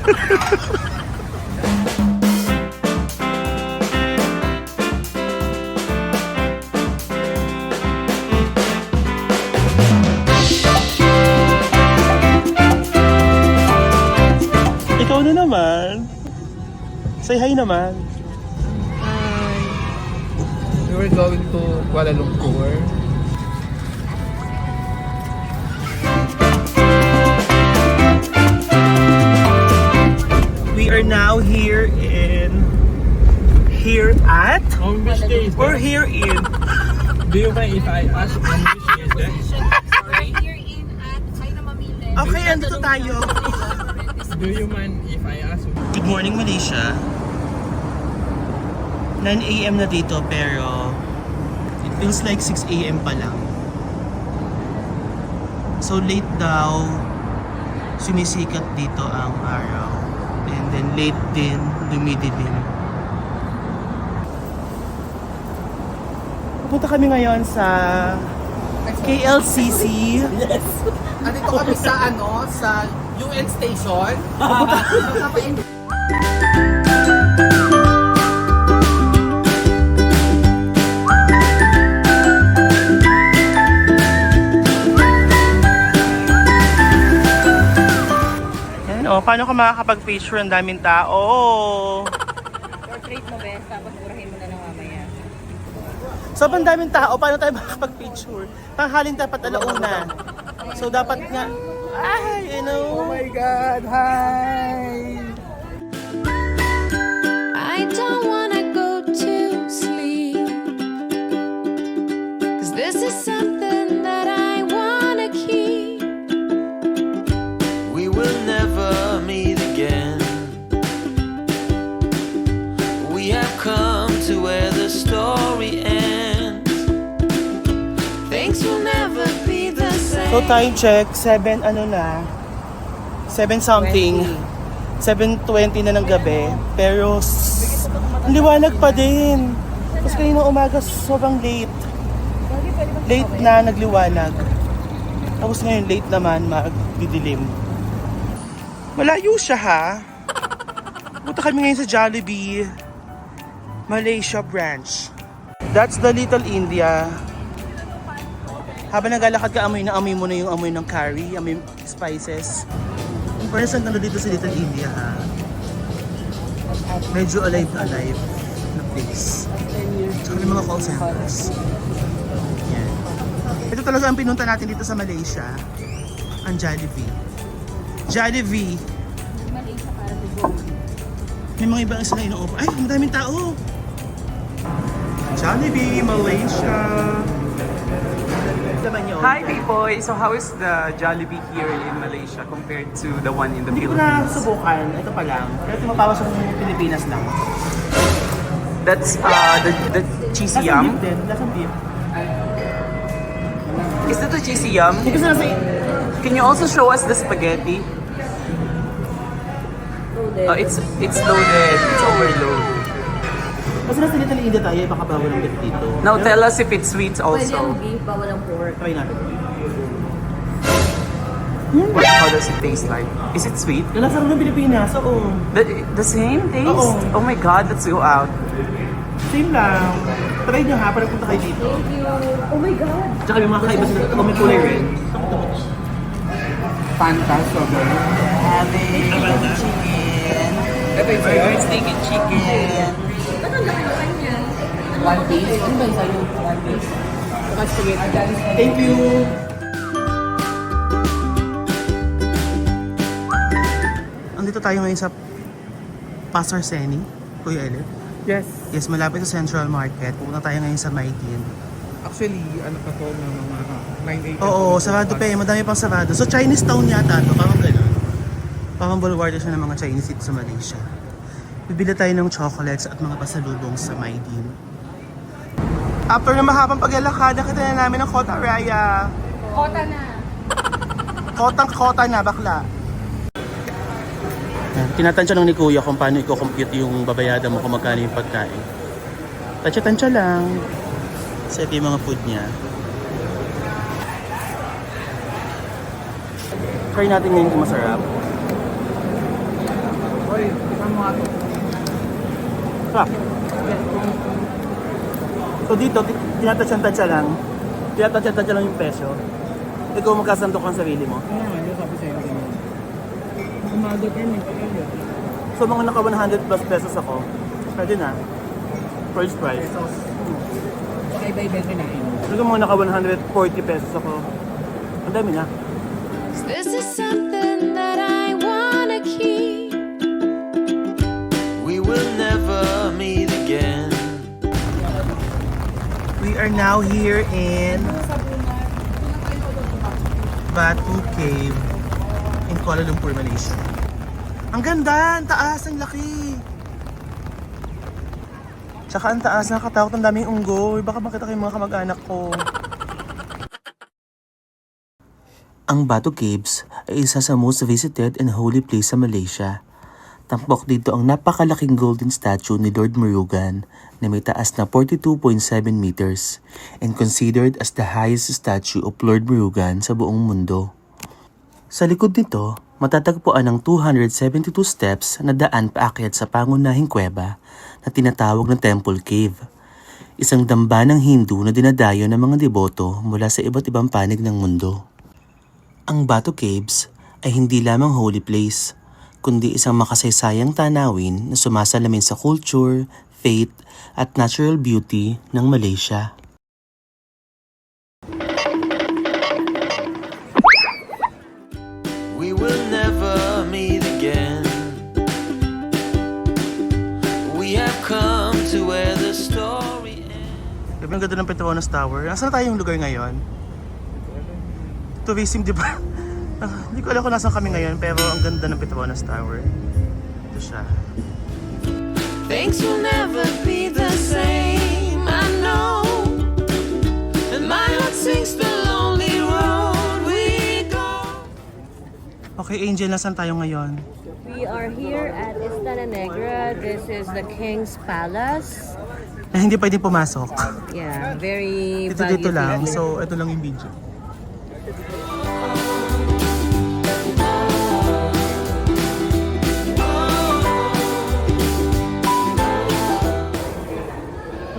Ikaw na naman. Say hi naman. Hi. We were going to Kuala Lumpur. We are now here at Which day is we're here in Do you mind if I ask on which day is that? Right here in at China Mamile. Okay, andito tayo. Do you mind if I ask? Good morning, Malaysia. 9 AM na dito pero it feels like 6 AM pa lang. So late daw sumisikat dito ang araw. And then late din dumidilim. Pupunta kami ngayon sa KLCC. Yes. Andito kami sa sa UN Station. Yan, paano ka makakapag-picture ang daming tao? Portrait mo, best. Tapos burahin mo na lang mamaya. Sobrang daming tao, paano tayo makakapag-picture? Tanghalin dapat alauna. So dapat nga, you know. Oh my God! Hi! I don't wanna go to sleep, 'cause this is something that I wanna keep. We will never meet again. We have come to where the story ends. Things will never be the same. So time check, 7 7 something. 7:20 na ng gabi. Pero ang liwanag pa din. Tapos kanina umaga sobrang late. Late na nagliwanag. Tapos ngayon late naman magdidilim. Malayo siya ha. Punta kami ngayon sa Jollibee Malaysia branch. That's the Little India. Habang naglalakad ka, amoy mo na yung amoy ng curry, amoy spices. Pero saan ka na dito sa Little India ha? Medyo alive na alive na place. Tsaka may mga call centers. Yan. Ito talaga ang pinunta natin dito sa Malaysia. Ang Jollibee. Jollibee. Malaysia para sa Jollibee. May mga ibang sila ino-offer. Ay, madaming tao! Jollibee, Malaysia. Hi people! So how is the Jollibee here in Malaysia compared to the one in the Hindi ko na Philippines? subukan. Ito pa lang. Pero tumapawasok ng Pilipinas lang. That's the cheesy Lasang yum. beef din. Lasang beef. Is that the cheesy yum? Hindi ko sa nasa... Can you also show us the spaghetti? It's loaded. It's overload. Kasi nasa Little India tayo, baka bawal ang beef dito. Now tell us if it's sweet Pwede also. ang beef, bawal ang pork. Try natin. How does it taste like? Is it sweet? Yung nasa ng Pilipinas, oo. The same taste? Oo. Oh my god, let's go out. Same lang. Try nyo ha, para punta kayo dito. Thank you. Oh my God. Tsaka may mga kaiba sila. May kulay red. Fanta, strawberry. Ito yung sa'yo? Steak and chicken. Ba't ang laki ng kanya? One piece. Ano ba yung sa'yo? One piece. Saka spaghetti. Thank you! Andito tayo ngayon sa Pasar Seni, Kuya Elit. Yes. Yes, malapit sa Central Market. Pupunta tayo ngayon sa Maydin. Actually, ano pa to ng mga 9 a.m. Oo, sarado pa eh. Madami pang sarado. So Chinese town yata to, parang gano'n. Parang bulwardo siya ng mga Chinese dito sa Malaysia. Bibili tayo ng chocolates at mga pasalubong sa Maydin. After na mahabang paglalakad, nakita na namin ang Kota Raya. Kota na. Kotang-kota na, bakla. Tinatansya lang ni Kuya kung paano i-compute yung babayada mo kung magkano yung pagkain. Tansya-tansya lang. Sa ito yung mga food niya. Try natin ngayon kung masarap. Oy, tingnan mo nga to. Sarap. So dito, tinatansya-tansya lang. Tinatansya-tansya lang yung presyo. Ikaw magkasandok ang sarili mo. Sabi sa'yo, ganyan. Umaga din eh. So mga naka 100 plus pesos ako, pwede na. First price. Baka iba-iba yung kinain. So mga naka 140 pesos ako, ang dami na. This is something that I wanna keep. We will never meet again. We are now here in Batu Cave in Kuala Lumpur, Malaysia. Ang ganda! Ang taas! Ang laki! Tsaka ang taas, nakakatakot, ang daming unggoy. Baka makita kayo mga kamag-anak ko. Ang Batu Caves ay isa sa most visited and holy place sa Malaysia. Tampok dito ang napakalaking golden statue ni Lord Murugan na may taas na 42.7 meters and considered as the highest statue of Lord Murugan sa buong mundo. Sa likod nito, matatagpuan ang 272 steps na daan paakyat sa pangunahing kuweba na tinatawag na Temple Cave. Isang damba ng Hindu na dinadayo ng mga deboto mula sa iba't ibang panig ng mundo. Ang Batu Caves ay hindi lamang holy place, kundi isang makasaysayang tanawin na sumasalamin sa culture, faith, at natural beauty ng Malaysia. We will never meet again. We have come to where the story ends. Ang ganda ng Petronas Tower. Nasaan na tayong lugar ngayon? Tourism, di ba? Hindi ko alam kung nasaan kami ngayon, pero ang ganda ng Petronas Tower. Ito siya. Things will never be the same, I know. And my heart sings the lonely road we go. Okay, Angel, nasaan tayo ngayon? We are here at Istana Negra. This is the King's Palace. Na hindi pwedeng pumasok. Yeah, very Dito lang. Baguio. So, ito lang yung video.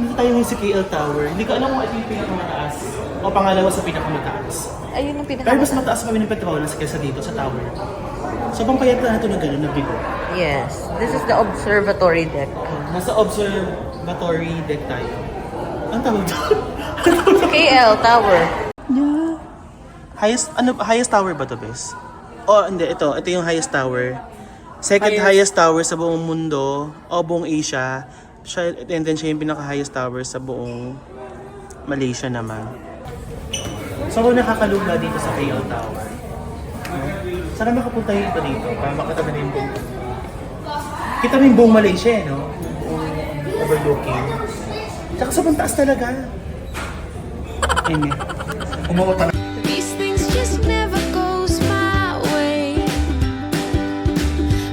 Dito tayo ngayon sa KL Tower. Hindi ko alam kung ito yung pinakamataas o pangalawa sa pinakamataas. Ayun ang Pero mas mataas kami ng Petronas kaysa dito sa tower. So, bang payat na ito na gano'n na bigo. Yes, this is the observatory deck. Nasa observatory deck tayo. Ang tawag doon? KL Tower. Highest tower ba to, Bes? Oh, hindi, ito yung highest tower. Second highest tower sa buong mundo o buong Asia. Siya, and then siya yung pinaka-highest tower sa buong Malaysia naman. So, kung nakakaluga dito sa KL Tower, sana makapunta yung iba dito para makita na yung buong. Kita mo yung buong Malaysia, no? Buong overlooking. Tsaka sobrang taas talaga. Ayun eh. Umawat na. These things just never goes my way.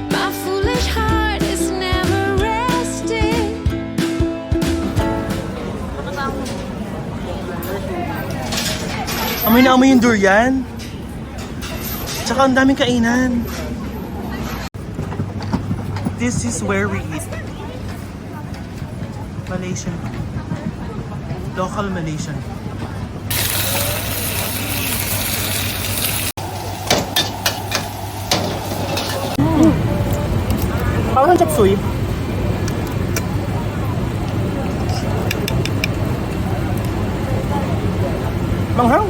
My foolish heart is never resting. Amoy na amoy yung durian. Tsaka ang daming kainan. This is where we eat. Malaysian. Local Malaysian. Parang chop suey. Manghang.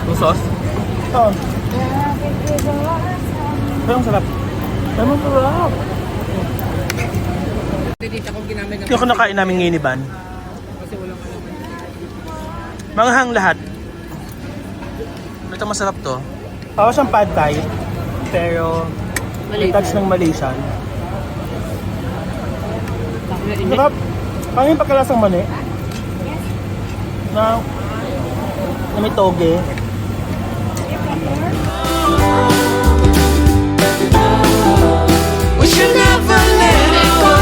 Yung sauce? Oo. Pero ang sarap. Pero ang sarap. Dito ko ginamit ng Hindi ako nakain namin ngayon ni Ban. Manghang lahat. Ito masarap to. Parang siyang pad thai. Pero may touch ng Malaysian. Sarap. Parang yung pagkalasang mani. Na may toge. We should never let it go.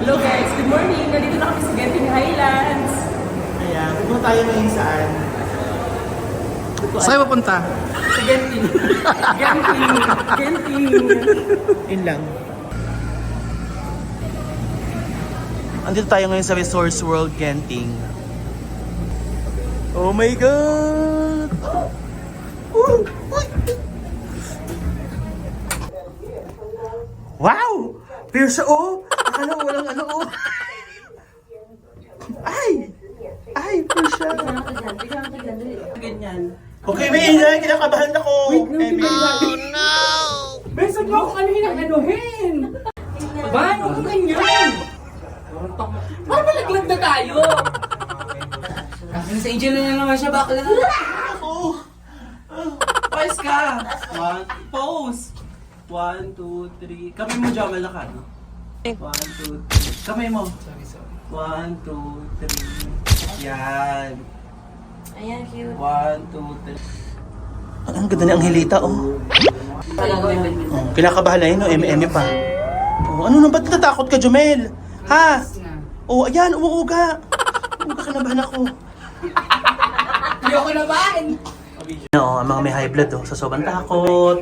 Hello guys, good morning! Nandito na kami sa Genting Highlands. Ayan, pupunta tayo ngayon saan? Saan kayo papunta? Sa Genting. Genting. Genting. Yun lang. Andito tayo ngayon sa Resource World Genting. Oh my God! Wow! Pero siya oh! Akala ko walang ano oh! Ay! Ay! Pero siya! Ganyan. Okay, may ingay! Kinakabahan ako! Besag mo ako kanina anuhin! Ba, ano kung ganyan? Para malaglag na tayo! Sa Angel na naman siya, bakla. Pause ka! Pose! 1, 2, 3. Kamay mo, Jamal, na ka, no? 1, 2, 3. Kamay mo. 1, 2, 3. Yan. Ayan, cute. 1, 2, 3. Ang ganda ni Angelita, oh. Kinakabahan na yun, no? Eme pa. Oh, ano na, ba't natatakot ka, Jumel? Ha? Oh, ayan, umuuga. Umuuga, kinabahan ako. Hindi ako naman! No, ang mga may high blood, oh. Sa sobrang takot.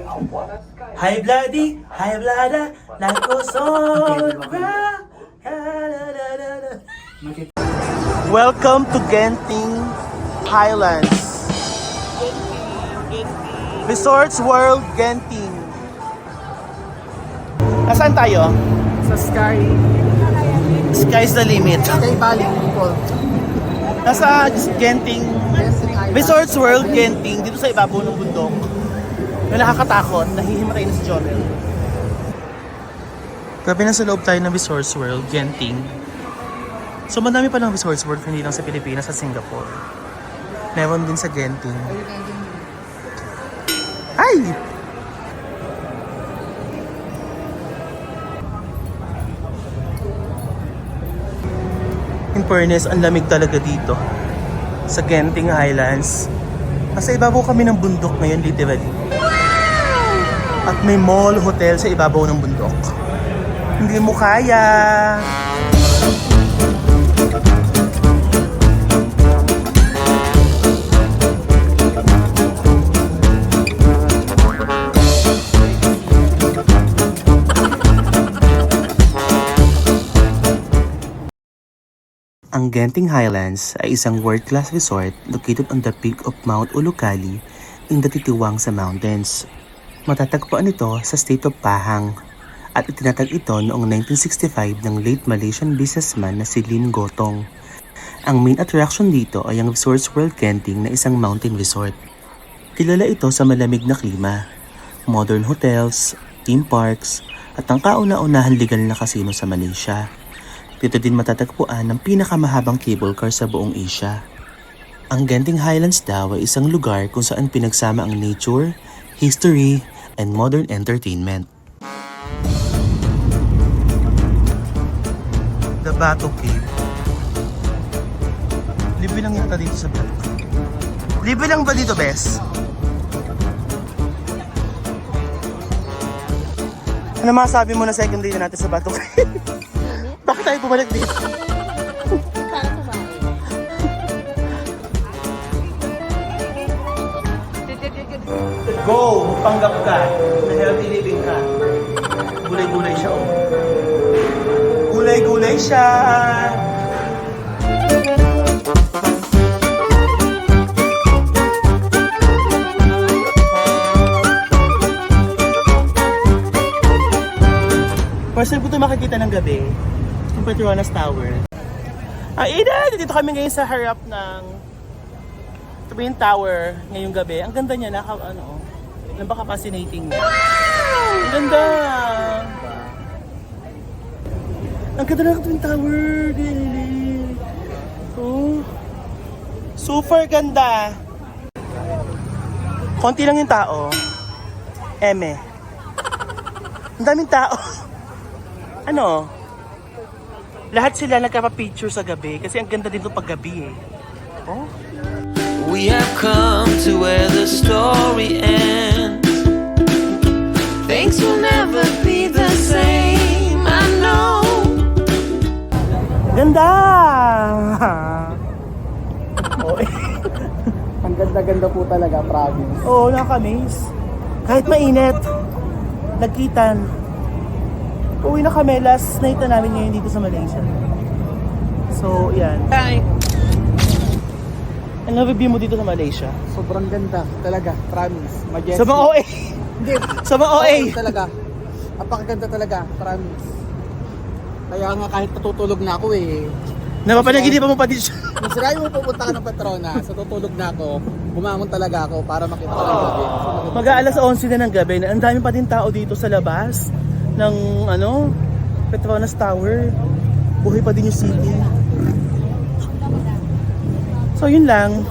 High bloody, high blood, like a soul. Welcome to Genting Highlands. Resorts World Genting. Nasaan tayo? Sa Sky. Sky's the limit. Sky Valley people. Nasa Genting Resorts World Genting, dito sa ibabaw ng bundok. Na nakakatakot, nahihimatay na si Jomel. Grabe na sa loob tayo ng Resorts World Genting. So madami pa ng Resorts World, hindi lang sa Pilipinas, sa Singapore. Meron din sa Genting. Ay! In fairness, ang lamig talaga dito sa Genting Highlands. Nasa ibabaw kami ng bundok ngayon, literally. At may mall, hotel sa ibabaw ng bundok. Hindi mo kaya. Ang Genting Highlands ay isang world-class resort located on the peak of Mount Ulukali in the Titiwang sa mountains. Matatagpuan ito sa state of Pahang at itinatag ito noong 1965 ng late Malaysian businessman na si Lim Gotong. Ang main attraction dito ay ang Resorts World Genting na isang mountain resort. Kilala ito sa malamig na klima, modern hotels, theme parks, at ang kauna-unahang legal na casino sa Malaysia. Dito din matatagpuan ang pinakamahabang cable car sa buong Asia. Ang Genting Highlands daw ay isang lugar kung saan pinagsama ang nature, history, and modern entertainment. The Bato Cave. Libre lang yata dito sa Bato. Libre lang ba dito, Bes? Ano masabi mo na second day na natin sa Bato Cave? Bakit tayo bumalik dito? Go! Panggap ka. Na healthy living ka. Gulay-gulay siya, oh. Gulay-gulay siya! First time ko ito makikita ng gabi. Yung Petronas Tower. Dito kami ngayon sa harap ng Twin Tower ngayong gabi. Ang ganda niya, napaka-fascinating niya. Ang ganda! Ang ganda ng Twin Tower! Oh, super ganda! Konti lang yung tao. Eme. Ang daming tao. Ano? Lahat sila nagkapa-picture sa gabi kasi ang ganda din itong paggabi eh. Oh? We have come to where the story ends. Things will never be the same, I know. Ganda! Oh, ang ganda ganda po talaga, promise. Oo, nakaka-amaze. Kahit mainit, nagkitan. Uwi na kami, last night na namin ngayon dito sa Malaysia. So, yan. Bye! Ano review mo dito sa Malaysia? Sobrang ganda, talaga, promise. Majestic. Sa mga OA! Hindi. Sa mga OA! Talaga. Napakaganda talaga, promise. Kaya nga kahit natutulog na ako eh. Napapanaginipan mo pa dito. Masirayo mo pupunta ka ng Petronas, sa tutulog na ako, bumangon talaga ako para makita ko ng gabi. Mag-aalas 11 na ng gabi, na ang dami pa din tao dito sa labas ng Petronas Tower. Buhay pa din yung city. So yun lang.